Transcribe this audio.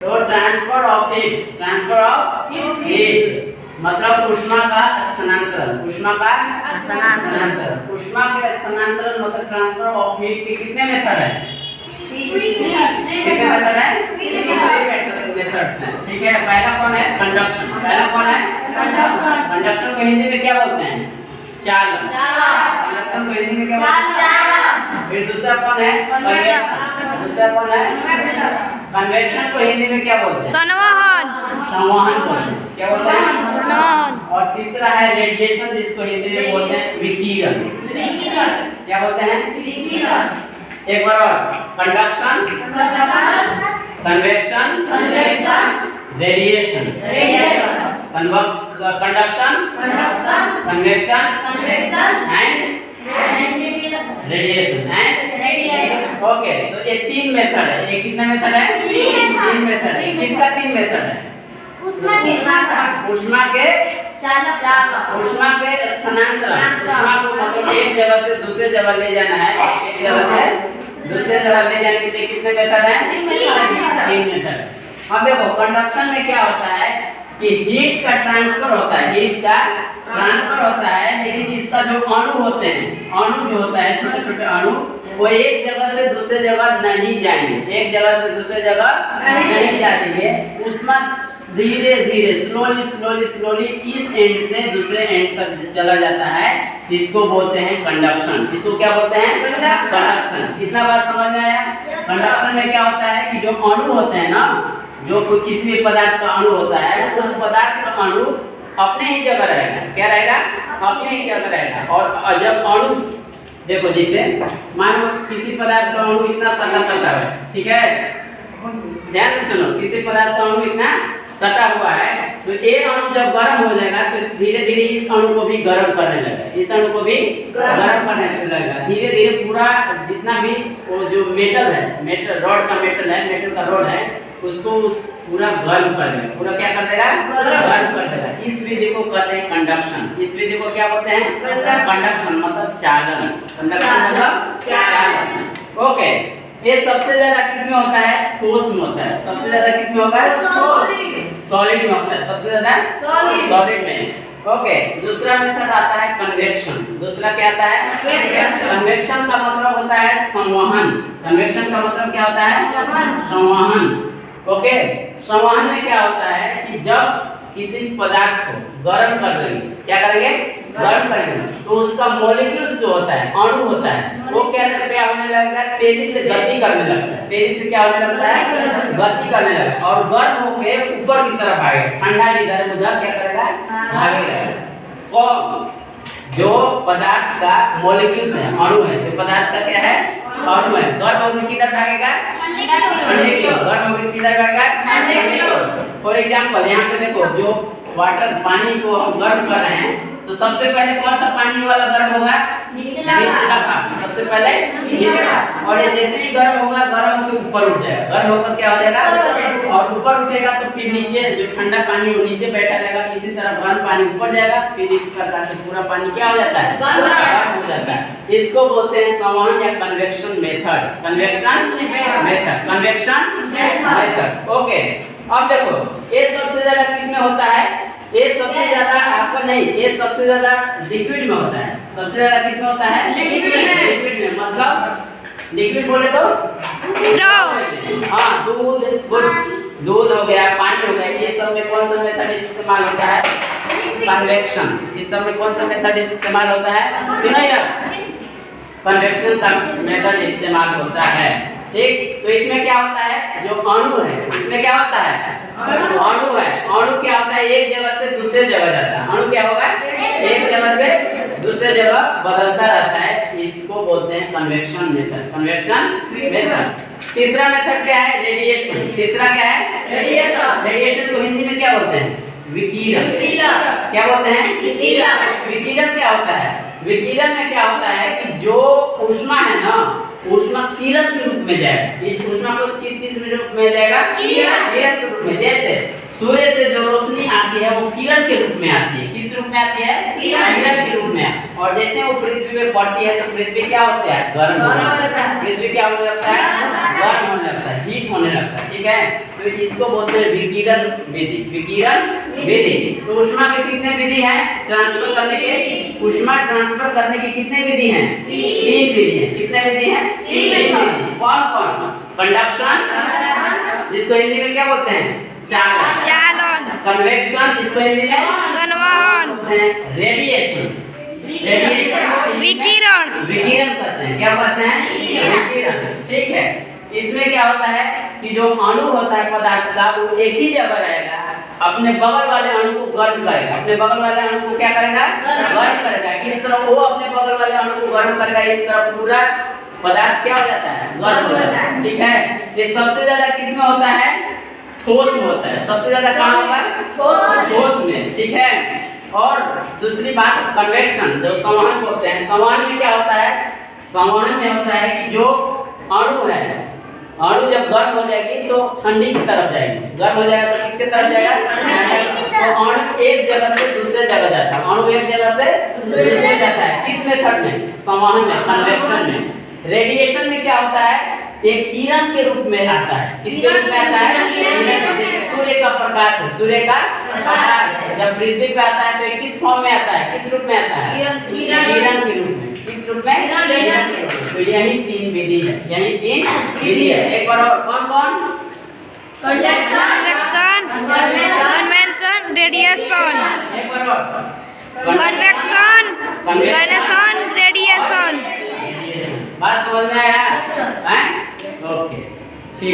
तो transfer of heat मतलब ऊष्मा का स्थानांतरण। ऊष्मा का स्थानांतरण। ऊष्मा के स्थानांतरण मतलब ट्रांसफर ऑफ हीट के कितने मेथड है? कितने मेथड है? 3 मेथड्स हैं। ठीक है, पहला कौन है? कंडक्शन। पहला कौन है? कंडक्शन को हिंदी में क्या बोलते हैं? चालन। कंडक्शन को हिंदी में क्या बोलते हैं? फिर दूसरा कौन है? कन्वेक्शन। दूसरा कौन है? कन्वेक्शन को हिंदी में क्या बोलते हैं? संवहन। संवहन बोलते हैं। क्या बोलते हैं? संवहन। और तीसरा है रेडिएशन, जिसको हिंदी में बोलते हैं विकिरण। क्या बोलते हैं? विकिरण। एक बार और, conduction, convection, radiation, conduction, convection and radiation and okay. तो ये 3 मेथड है। ये कितने मेथड है? 3 मेथड है। किसका 3 मेथड है? ऊष्मा के स्थानांतरण। ऊष्मा को मतलब एक जगह से दूसरे जगह ले जाना है। एक जगह से दूसरे जगह ले जाने के लिए कितने मेथड है? 3 मेथड। अब देखो कंडक्शन में क्या होता है कि हीट का ट्रांसफर होता है। हीट का ट्रांसफर होता है, लेकिन इसका जो अणु होते हैं, अणु जो होता है छोटे छोटे अणु, वो एक जगह से दूसरे जगह नहीं जाएंगे। एक जगह से दूसरे जगह नहीं जाएंगे। ऊष्मा धीरे धीरे स्लोली इस एंड से दूसरे एंड तक चला जाता है। इसको बोलते हैं कंडक्शन। इसको क्या बोलते हैं? कंडक्शन। इतना बात समझ में आया? कंडक्शन में क्या होता है कि जो अणु होते हैं ना, जो कोई किसी भी पदार्थ का अणु होता है, उस पदार्थ का अणु अपने ही जगह रहेगा। क्या रहेगा? अपने ही जगह रहेगा। और जब अणु देखो, जैसे मान लो किसी पदार्थ का अणु इतना सटा है, ठीक है, ध्यान से सुनो, किसी पदार्थ का अणु इतना सटा हुआ है, तो ये अणु जब गर्म हो जाएगा तो धीरे धीरे इस अणु को भी गर्म करने लगेगा। इस अणु को भी गर्म करने लगेगा। धीरे धीरे पूरा जितना भी वो जो मेटल है, मेटल रॉड का मेटल है, मेटल का रॉड है, उसको पूरा गर्म कर देगा। पूरा क्या कर देगा? गर्म कर देगा। इस विधि को कहते हैं कंडक्शन। इस विधि को क्या बोलते हैं? कंडक्शन मतलब चालन। कंडक्शन मतलब चालन। ओके। ये सबसे ज्यादा किस में होता है? ठोस में होता है। सबसे ज्यादा किस में होगा? सॉलिड में होता है। सबसे ज्यादा सॉलिड में। ओके। दूसरा मेथड आता है कन्वेक्शन। दूसरा क्या आता है? कन्वेक्शन का मतलब होता है संवहन। कन्वेक्शन का मतलब क्या होता है? संवहन। ओके। संवहन में क्या होता है कि जब किसी पदार्थ को गर्म कर देंगे, क्या करेंगे? गर्म करेंगे, तो उसका मॉलिक्यूल्स जो होता है, अणु होता है, वो क्या होने लगेगा? तेजी से गति करने लगता है। तेजी से क्या होने लगता है? गति करने लगता है। और गर्म होके ऊपर की तरफ भागेगा। ठंडा इधर उधर क्या करेगा? भागेगा। तो जो पदार्थ का मॉलिक्यूल्स है, अणु है, जो पदार्थ का क्या है? अणु है, गर्म होकर किधर भागेगा? ठंडे की ओर। गर्म होकर किधर भागेगा? ठंडे की ओर। फॉर एग्जांपल यहाँ पे देखो, जो वाटर पानी को हम गर्म कर रहे हैं, तो सबसे पहले कौन सा पानी वाला गर्म होगा? निचला पानी। सबसे पहले निचला। और ये जैसे ही गर्म होगा, गर्म होकर ऊपर उठ जाएगा। गर्म होकर क्या हो जाएगा? और ऊपर उठेगा तो फिर नीचे जो ठंडा पानी वो नीचे बैठा रहेगा। इसी तरह गर्म पानी ऊपर जाएगा, फिर इस प्रकार से पूरा पानी क्या हो जाता है? गर्म हो जाता है। इसको बोलते हैं संवहन या convection method. Convection method. Convection method. Okay. अब देखो, ये सबसे ज्यादा किस में होता है? ये सबसे ज्यादा आपका नहीं, ये सबसे ज्यादा लिक्विड में होता है। सबसे ज्यादा किस में होता है? लिक्विड में। मतलब लिक्विड बोले तो हाँ, दूध हो गया, पानी हो गया। ये सब में कौन सा मेथड इस्तेमाल होता है? कन्वेक्शन। इस सब में कौन सा मेथड इस्तेमाल होता है? सुनिएगा, कन्वेक्शन का मेथड इस्तेमाल होता है। ठीक। तो इसमें क्या होता है? जो अणु है, इसमें क्या होता है? अणु है। अणु क्या होता है? एक जगह से दूसरे जगह जाता है। अणु क्या होगा? एक जगह से दूसरे जगह बदलता रहता है। इसको बोलते हैं कन्वेक्शन मेथड। Convection method. तीसरा मेथड क्या है? रेडिएशन। तीसरा क्या है? रेडिएशन। रेडिएशन को हिंदी में क्या बोलते हैं? विकिरण। क्या बोलते हैं? विकिरण क्या होता है? विकिरण में क्या होता है कि जो ऊष्मा है ना, ऊष्मा किरण के रूप में जाएगा। इस ऊष्मा को किस चीज के रूप में जाएगा? किरण के रूप में। जैसे सूर्य से जो रोशनी आती है वो किरण के रूप में आती है। किस रूप में आती है? किरण के रूप में। और जैसे वो पृथ्वी पे पड़ती है तो पृथ्वी क्या होता है? गर्म होने लगता है। पृथ्वी क्या होने लगता है? गर्म होने लगता है, हीट होने लगता है। ठीक है। तो इसको बोलते हैं विकिरण विधि। विकिरण विधि। तो ऊष्मा के कितने विधि हैं ट्रांसफर करने के? ऊष्मा ट्रांसफर करने की कितने विधि हैं? 3 विधि हैं। कितने विधि हैं? 3 विधि। कौन कौन? कंडक्शन, जिसको हिंदी में क्या बोलते हैं? चालन। कन्वेक्शन, जिसको हिंदी में संवहन। रेडिएशन, विकिरण। विकिरण कहते हैं। क्या कहते हैं? विकिरण। ठीक है। इसमें क्या होता है कि जो अणु होता है पदार्थ का वो एक ही जगह रहेगा, अपने बगल वाले अणु को गर्म करेगा। अपने बगल वाले अणु को क्या करेगा? गर्म करेगा। इस तरह वो अपने बगल वाले अणु को गर्म करेगा, इस तरह पूरा पदार्थ क्या हो जाता है? गर्म हो जाता है। ठीक है। ये सबसे ज्यादा किस में होता है? ठोस में होता है। सबसे ज्यादा कहाँ होगा? ठोस में। ठीक है। और दूसरी बात कन्वेक्शन, जो संवहन बोलते हैं। संवहन में क्या होता है? संवहन में होता है कि जो अणु है, अणु जब गर्म हो जाएगी तो ठंडी की तरफ जाएगी। गर्म हो जाएगा तो किसके तरफ जाएगा? तो अणु एक जगह से दूसरे जगह जाता है। अणु एक जगह से दूसरे जाता है। किस मेथड में? संवहन में, कन्वेक्शन में। रेडिएशन में क्या होता है? एक किरण के रूप में आता है। किसके रूप में आता है? जैसे सूर्य का प्रकाश है। सूर्य का प्रकाश जब पृथ्वी पे आता है तो ये किस फॉर्म में आता है? किस रूप में आता है? किरण के रूप में। किस रूप में? किरण के रूप में। तो यही 3 विधि है। यही 3 विधि है। एक बार और कौन कौन? Conduction, convection, radiation. एक बार और। Convection, radiation. बात समझ में आया? हैं? ओके।